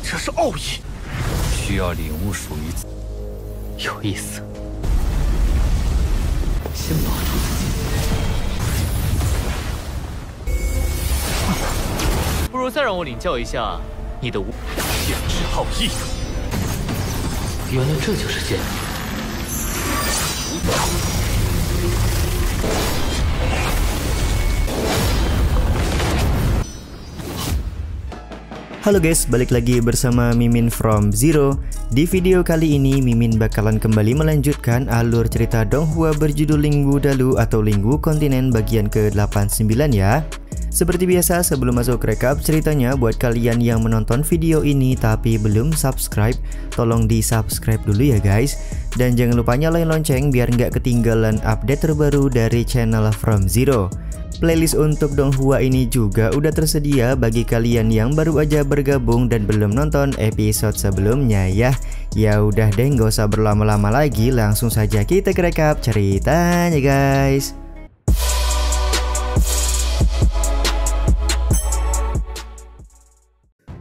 这是奥义，需要领悟属于自。有意思。先保住自己。不如再让我领教一下你的无剑之奥义。原来这就是剑。 Halo guys, balik lagi bersama Mimin from Zero. Di video kali ini Mimin bakalan kembali melanjutkan alur cerita Donghua berjudul Lingwu Dalu atau Lingwu Kontinen bagian ke-89 ya. Seperti biasa sebelum masuk rekap ceritanya, buat kalian yang menonton video ini tapi belum subscribe, tolong di subscribe dulu ya guys. Dan jangan lupa nyalain lonceng biar nggak ketinggalan update terbaru dari channel From Zero. Playlist untuk Donghua ini juga udah tersedia bagi kalian yang baru aja bergabung dan belum nonton episode sebelumnya ya. Ya udah deh, nggak usah berlama-lama lagi, langsung saja kita ke rekap ceritanya guys.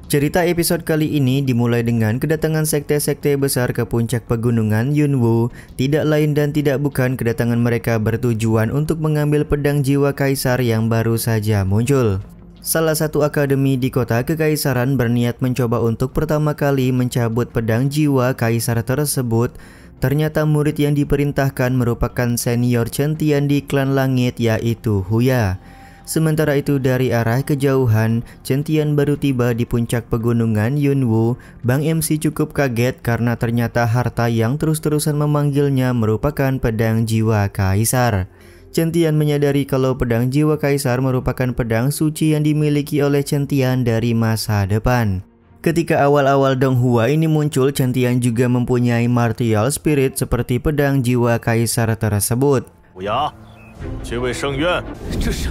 Cerita episode kali ini dimulai dengan kedatangan sekte-sekte besar ke puncak pegunungan Yunwu. Tidak lain dan tidak bukan kedatangan mereka bertujuan untuk mengambil pedang jiwa kaisar yang baru saja muncul. Salah satu akademi di kota kekaisaran berniat mencoba untuk pertama kali mencabut pedang jiwa kaisar tersebut. Ternyata murid yang diperintahkan merupakan senior Centian di klan langit, yaitu Huya. Sementara itu dari arah kejauhan, Centian baru tiba di puncak pegunungan Yunwu. Bang MC cukup kaget karena ternyata harta yang terus-terusan memanggilnya merupakan pedang jiwa kaisar. Centian menyadari kalau pedang jiwa kaisar merupakan pedang suci yang dimiliki oleh Centian dari masa depan. Ketika awal-awal Donghua ini muncul, Centian juga mempunyai martial spirit seperti pedang jiwa kaisar tersebut. Huya, 这位圣渊，这是。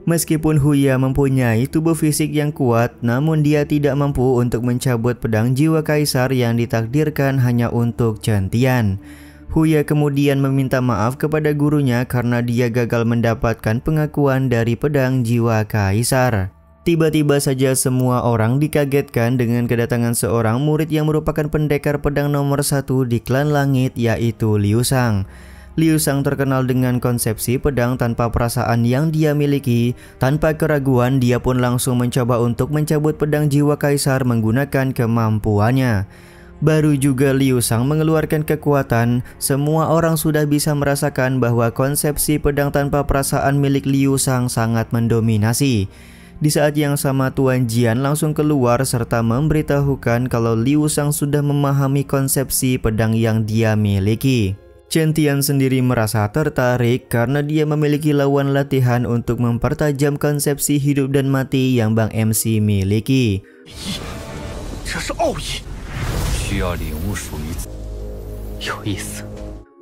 Meskipun Huya mempunyai tubuh fisik yang kuat, namun dia tidak mampu untuk mencabut pedang jiwa kaisar yang ditakdirkan hanya untuk Centian. Huya kemudian meminta maaf kepada gurunya karena dia gagal mendapatkan pengakuan dari pedang jiwa kaisar. Tiba-tiba saja semua orang dikagetkan dengan kedatangan seorang murid yang merupakan pendekar pedang nomor 1 di klan langit, yaitu Liu Shang. Liu Shang terkenal dengan konsepsi pedang tanpa perasaan yang dia miliki. Tanpa keraguan, dia pun langsung mencoba untuk mencabut pedang jiwa kaisar menggunakan kemampuannya. Baru juga Liu Shang mengeluarkan kekuatan, semua orang sudah bisa merasakan bahwa konsepsi pedang tanpa perasaan milik Liu Shang sangat mendominasi. Di saat yang sama Tuan Jian langsung keluar serta memberitahukan kalau Liu Shang sudah memahami konsepsi pedang yang dia miliki. Centian sendiri merasa tertarik karena dia memiliki lawan latihan untuk mempertajam konsepsi hidup dan mati yang Bang MC miliki. 这是奥义，需要领悟属于自。有意思。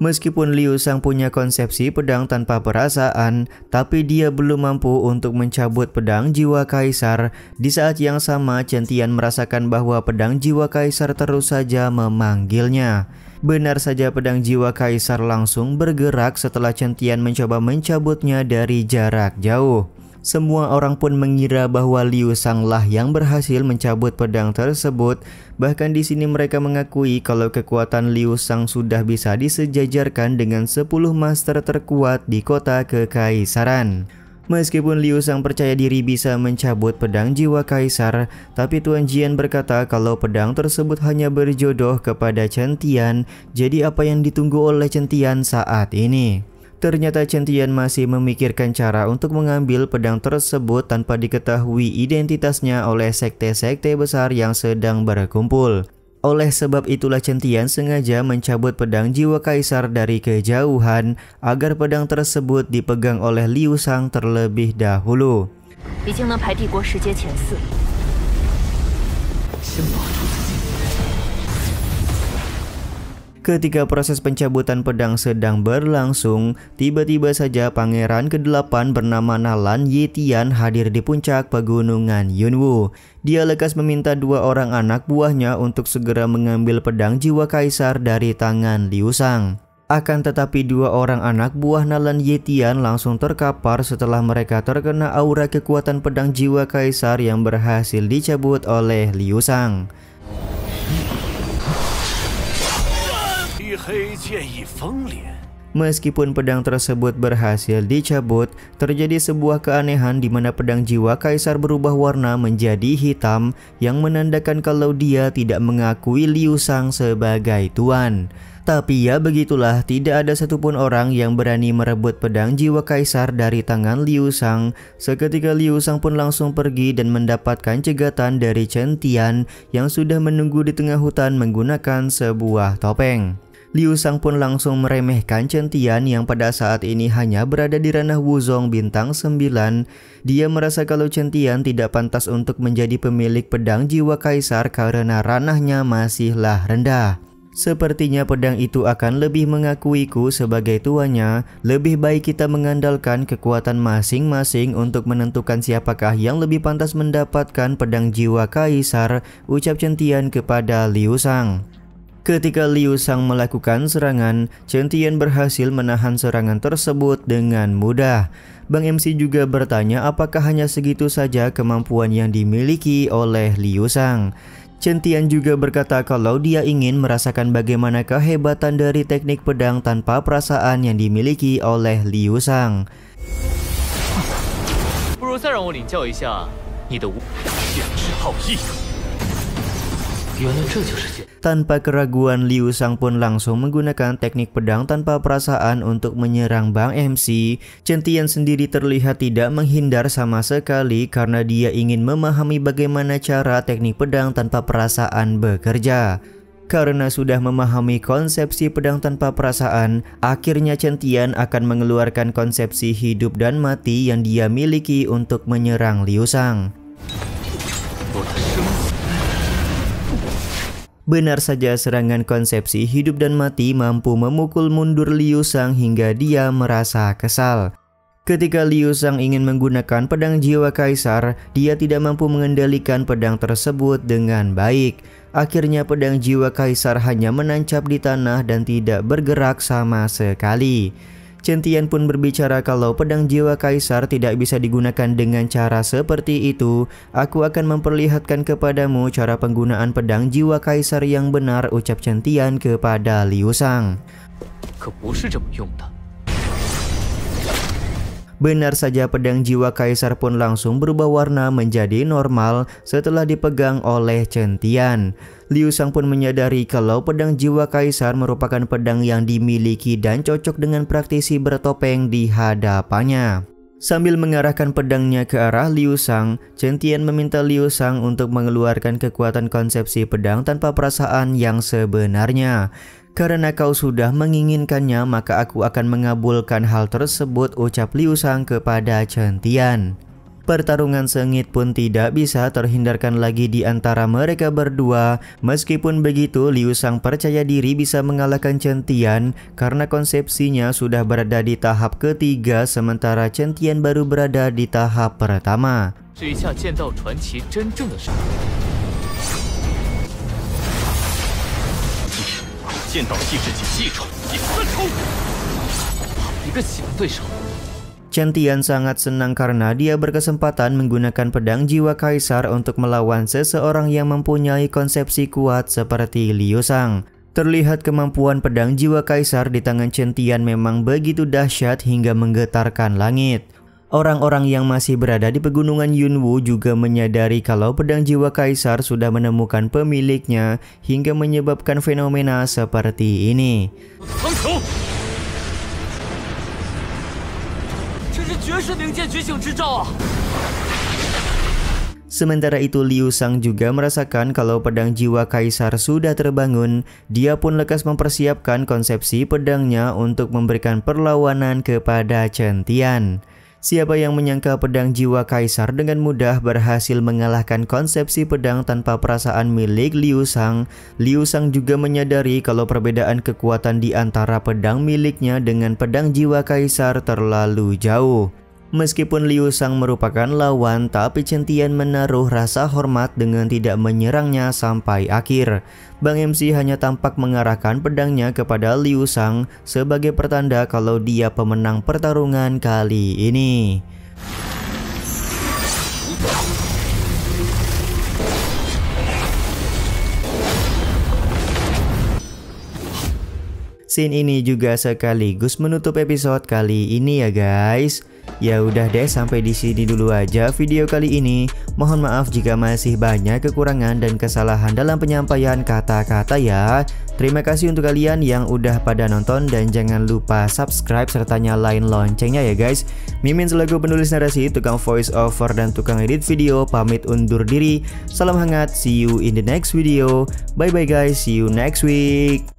Meskipun Liu Shang punya konsepsi pedang tanpa perasaan, tapi dia belum mampu untuk mencabut pedang jiwa kaisar. Di saat yang sama, Centian merasakan bahwa pedang jiwa kaisar terus saja memanggilnya. Benar saja pedang jiwa kaisar langsung bergerak setelah Centian mencoba mencabutnya dari jarak jauh. Semua orang pun mengira bahwa Liu Shang lah yang berhasil mencabut pedang tersebut. Bahkan di sini mereka mengakui kalau kekuatan Liu Shang sudah bisa disejajarkan dengan 10 master terkuat di kota kekaisaran. Meskipun Liu Shang percaya diri bisa mencabut pedang jiwa kaisar, tapi Tuan Jian berkata kalau pedang tersebut hanya berjodoh kepada Centian. Jadi apa yang ditunggu oleh Centian saat ini? Ternyata Centian masih memikirkan cara untuk mengambil pedang tersebut tanpa diketahui identitasnya oleh sekte-sekte besar yang sedang berkumpul. Oleh sebab itulah Centian sengaja mencabut pedang jiwa kaisar dari kejauhan agar pedang tersebut dipegang oleh Liu Shang terlebih dahulu. 已经能排帝国世界前4。先保住自己。 Ketika proses pencabutan pedang sedang berlangsung, tiba-tiba saja pangeran ke-8 bernama Nalan Yitian hadir di puncak pegunungan Yunwu. Dia lekas meminta 2 orang anak buahnya untuk segera mengambil pedang jiwa kaisar dari tangan Liu Shang. Akan tetapi dua orang anak buah Nalan Yetian langsung terkapar setelah mereka terkena aura kekuatan pedang jiwa kaisar yang berhasil dicabut oleh Liu Shang. Meskipun pedang tersebut berhasil dicabut, terjadi sebuah keanehan di mana pedang jiwa kaisar berubah warna menjadi hitam yang menandakan kalau dia tidak mengakui Liu Shang sebagai tuan. Tapi ya begitulah, tidak ada satupun orang yang berani merebut pedang jiwa kaisar dari tangan Liu Shang. Seketika Liu Shang pun langsung pergi dan mendapatkan cegatan dari Chen Tian yang sudah menunggu di tengah hutan menggunakan sebuah topeng. Liu Shang pun langsung meremehkan Chen Tian yang pada saat ini hanya berada di ranah Wuzong bintang 9. Dia merasa kalau Chen Tian tidak pantas untuk menjadi pemilik pedang jiwa kaisar karena ranahnya masihlah rendah. Sepertinya pedang itu akan lebih mengakuiku sebagai tuannya. Lebih baik kita mengandalkan kekuatan masing-masing untuk menentukan siapakah yang lebih pantas mendapatkan pedang jiwa kaisar, ucap Chen Tian kepada Liu Shang. Ketika Liu Shang melakukan serangan, Chen Tian berhasil menahan serangan tersebut dengan mudah. Bang MC juga bertanya apakah hanya segitu saja kemampuan yang dimiliki oleh Liu Shang. Chen Tian juga berkata kalau dia ingin merasakan bagaimana kehebatan dari teknik pedang tanpa perasaan yang dimiliki oleh Liu Shang. Tanpa keraguan, Liu Shang pun langsung menggunakan teknik pedang tanpa perasaan untuk menyerang Bang MC. Chen Tian sendiri terlihat tidak menghindar sama sekali karena dia ingin memahami bagaimana cara teknik pedang tanpa perasaan bekerja. Karena sudah memahami konsepsi pedang tanpa perasaan, akhirnya Chen Tian akan mengeluarkan konsepsi hidup dan mati yang dia miliki untuk menyerang Liu Shang. Benar saja, serangan konsepsi hidup dan mati mampu memukul mundur Liu Shang hingga dia merasa kesal. Ketika Liu Shang ingin menggunakan pedang jiwa kaisar, dia tidak mampu mengendalikan pedang tersebut dengan baik. Akhirnya pedang jiwa kaisar hanya menancap di tanah dan tidak bergerak sama sekali. Chen Tian pun berbicara kalau pedang jiwa kaisar tidak bisa digunakan dengan cara seperti itu. Aku akan memperlihatkan kepadamu cara penggunaan pedang jiwa kaisar yang benar, ucap Chen Tian kepada Liu Shang. Benar saja, pedang jiwa kaisar pun langsung berubah warna menjadi normal setelah dipegang oleh Chen Tian. Liu Shang pun menyadari kalau pedang jiwa kaisar merupakan pedang yang dimiliki dan cocok dengan praktisi bertopeng di hadapannya. Sambil mengarahkan pedangnya ke arah Liu Shang, Chen Tian meminta Liu Shang untuk mengeluarkan kekuatan konsepsi pedang tanpa perasaan yang sebenarnya. Karena kau sudah menginginkannya, maka aku akan mengabulkan hal tersebut, ucap Liu Shang kepada Chen Tian. Pertarungan sengit pun tidak bisa terhindarkan lagi di antara mereka berdua. Meskipun begitu, Liu Shang percaya diri bisa mengalahkan Chen Tian karena konsepsinya sudah berada di tahap ketiga, sementara Chen Tian baru berada di tahap pertama. Chen Tian sangat senang karena dia berkesempatan menggunakan pedang jiwa kaisar untuk melawan seseorang yang mempunyai konsepsi kuat seperti Liu Shang. Terlihat kemampuan pedang jiwa kaisar di tangan Chen Tian memang begitu dahsyat hingga menggetarkan langit. Orang-orang yang masih berada di pegunungan Yunwu juga menyadari kalau pedang jiwa kaisar sudah menemukan pemiliknya hingga menyebabkan fenomena seperti ini. Sementara itu, Liu Shang juga merasakan kalau pedang jiwa kaisar sudah terbangun. Dia pun lekas mempersiapkan konsepsi pedangnya untuk memberikan perlawanan kepada Chen Tian. Siapa yang menyangka pedang jiwa kaisar dengan mudah berhasil mengalahkan konsepsi pedang tanpa perasaan milik Liu Shang. Liu Shang juga menyadari kalau perbedaan kekuatan di antara pedang miliknya dengan pedang jiwa kaisar terlalu jauh. Meskipun Liu Shang merupakan lawan, tapi Chen Tian menaruh rasa hormat dengan tidak menyerangnya sampai akhir. Bang MC hanya tampak mengarahkan pedangnya kepada Liu Shang sebagai pertanda kalau dia pemenang pertarungan kali ini. Scene ini juga sekaligus menutup episode kali ini ya guys. Ya udah deh, sampai di sini dulu aja video kali ini. Mohon maaf jika masih banyak kekurangan dan kesalahan dalam penyampaian kata-kata ya. Terima kasih untuk kalian yang udah pada nonton dan jangan lupa subscribe serta nyalain loncengnya ya guys. Mimin selaku penulis narasi, tukang voice over dan tukang edit video pamit undur diri. Salam hangat, see you in the next video. Bye bye guys, see you next week.